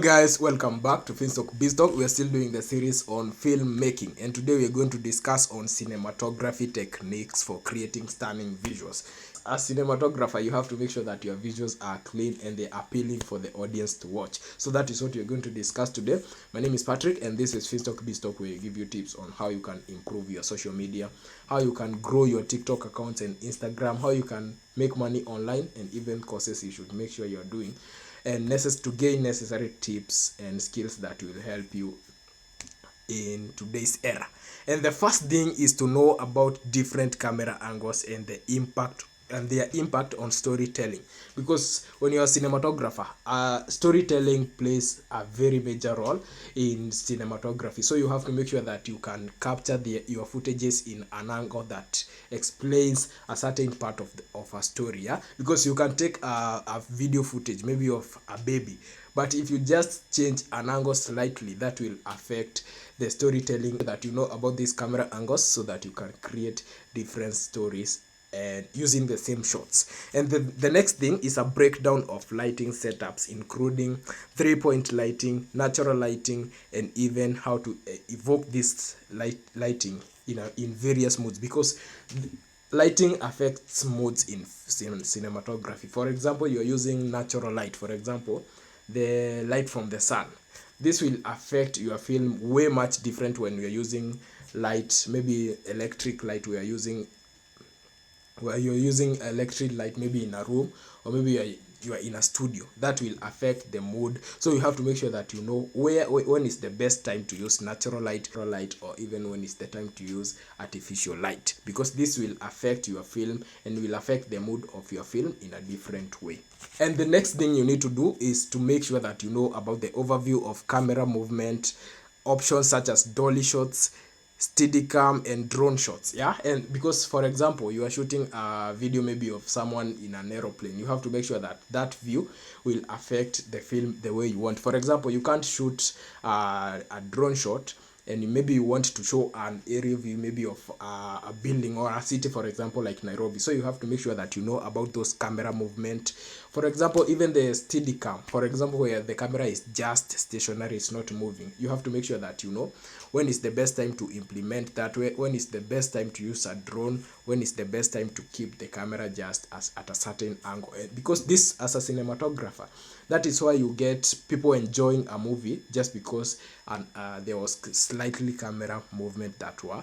Guys, welcome back to Finstock Biztalk. We are still doing the series on filmmaking, and today we are going to discuss on cinematography techniques for creating stunning visuals. As cinematographer, you have to make sure that your visuals are clean and they're appealing for the audience to watch. So that is what we're going to discuss today. My name is Patrick, and this is Finstock Biztalk, where we give you tips on how you can improve your social media, how you can grow your TikTok accounts and Instagram, how you can make money online, and even courses you should make sure you're doing, and to gain necessary tips and skills that will help you in today's era. And the first thing is to know about different camera angles and their impact on storytelling, because when you're a cinematographer, storytelling plays a very major role in cinematography. So you have to make sure that you can capture your footages in an angle that explains a certain part of a story. Yeah, because you can take a video footage maybe of a baby, but if you just change an angle slightly, that will affect the storytelling. That you know about these camera angles so that you can create different stories and using the same shots. And the next thing is a breakdown of lighting setups, including 3-point lighting, natural lighting, and even how to evoke this lighting in various modes, because lighting affects moods in cinematography. For example, you're using natural light, for example the light from the sun. This will affect your film way much different when you're using light, maybe electric light. We are using where you're using electric light maybe in a room, or maybe you are in a studio. That will affect the mood. So you have to make sure that you know when is the best time to use natural light, or even when is the time to use artificial light, because this will affect your film and will affect the mood of your film in a different way. And the next thing you need to do is to make sure that you know about the overview of camera movement options, such as dolly shots, Steadicam, and drone shots. Yeah, and because for example you are shooting a video maybe of someone in an aeroplane, you have to make sure that that view will affect the film the way you want. For example, you can't shoot a drone shot and maybe you want to show an aerial view maybe of a building or a city, for example like Nairobi. So you have to make sure that you know about those camera movement. For example, even the Steadicam, for example, where the camera is just stationary, it's not moving, you have to make sure that you know when is the best time to implement that way, when is the best time to use a drone, when is the best time to keep the camera just at a certain angle. Because this, as a cinematographer, that is why you get people enjoying a movie, just because there was slightly camera movement that were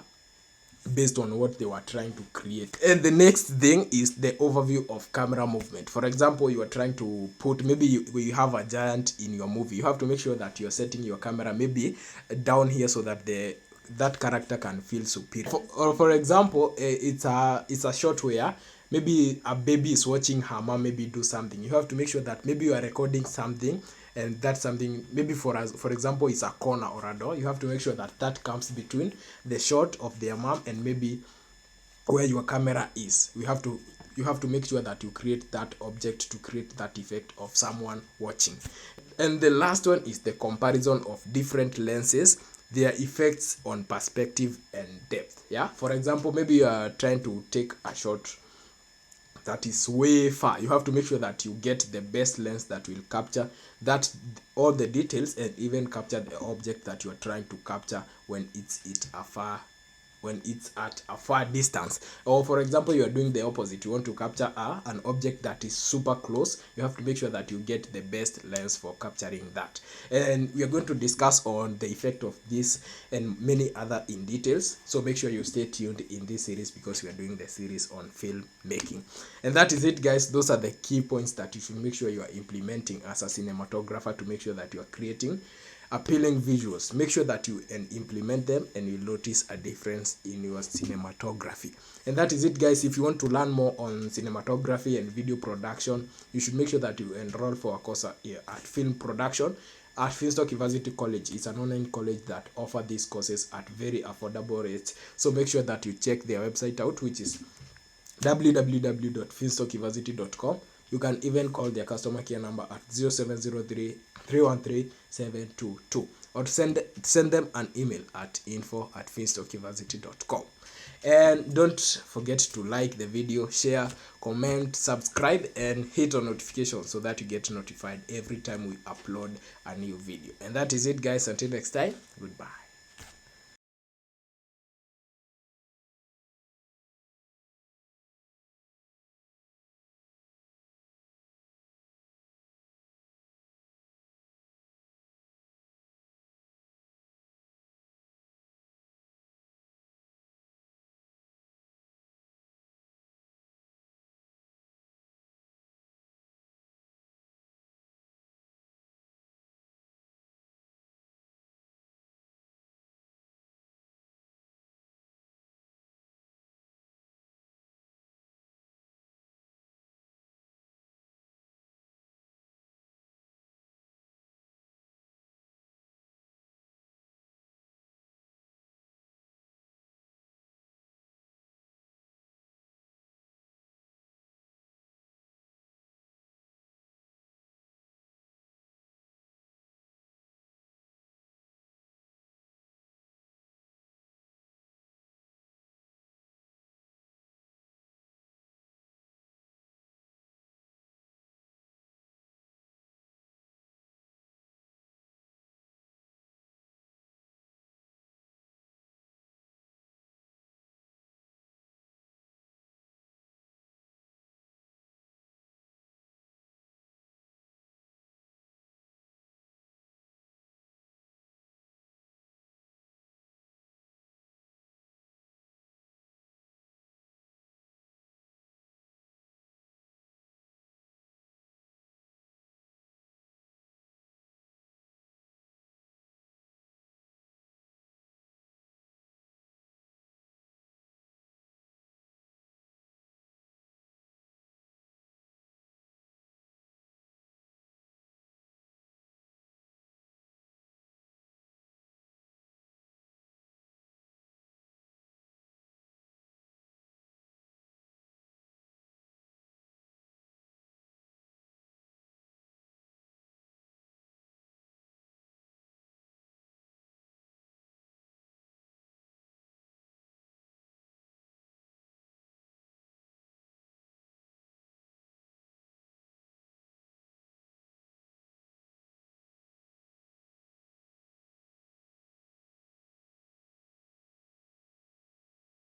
based on what they were trying to create. And the next thing is the overview of camera movement. For example, you are trying to put, maybe you have a giant in your movie, you have to make sure that you're setting your camera maybe down here so that that character can feel superior. For example, it's a shot where maybe a baby is watching her mom maybe do something. You have to make sure that maybe you are recording something, and that's something maybe for example it's a corner or a door. You have to make sure that that comes between the shot of their mom and maybe where your camera is. You have to make sure that you create that object to create that effect of someone watching. And the last one is the comparison of different lenses, their effects on perspective and depth. Yeah, for example, maybe you are trying to take a shot that is way far. You have to make sure that you get the best lens that will capture that all the details and even capture the object that you are trying to capture when it's at a far distance. Or for example, you are doing the opposite, you want to capture an object that is super close. You have to make sure that you get the best lens for capturing that. And we are going to discuss on the effect of this and many other in details, so make sure you stay tuned in this series, because we are doing the series on filmmaking. And that is it, guys. Those are the key points that you should make sure you are implementing as a cinematographer to make sure that you are creating appealing visuals. Make sure that you implement them, and you'll notice a difference in your cinematography. And that is it, guys. If you want to learn more on cinematography and video production, you should make sure that you enroll for a course at film production at Finstock University College. It's an online college that offers these courses at very affordable rates. So make sure that you check their website out, which is www.finstockuniversity.com. You can even call their customer care number at 0703 313 722, or send them an email at info@finstockuniversity.com. And don't forget to like the video, share, comment, subscribe, and hit on notification so that you get notified every time we upload a new video. And that is it, guys. Until next time, goodbye.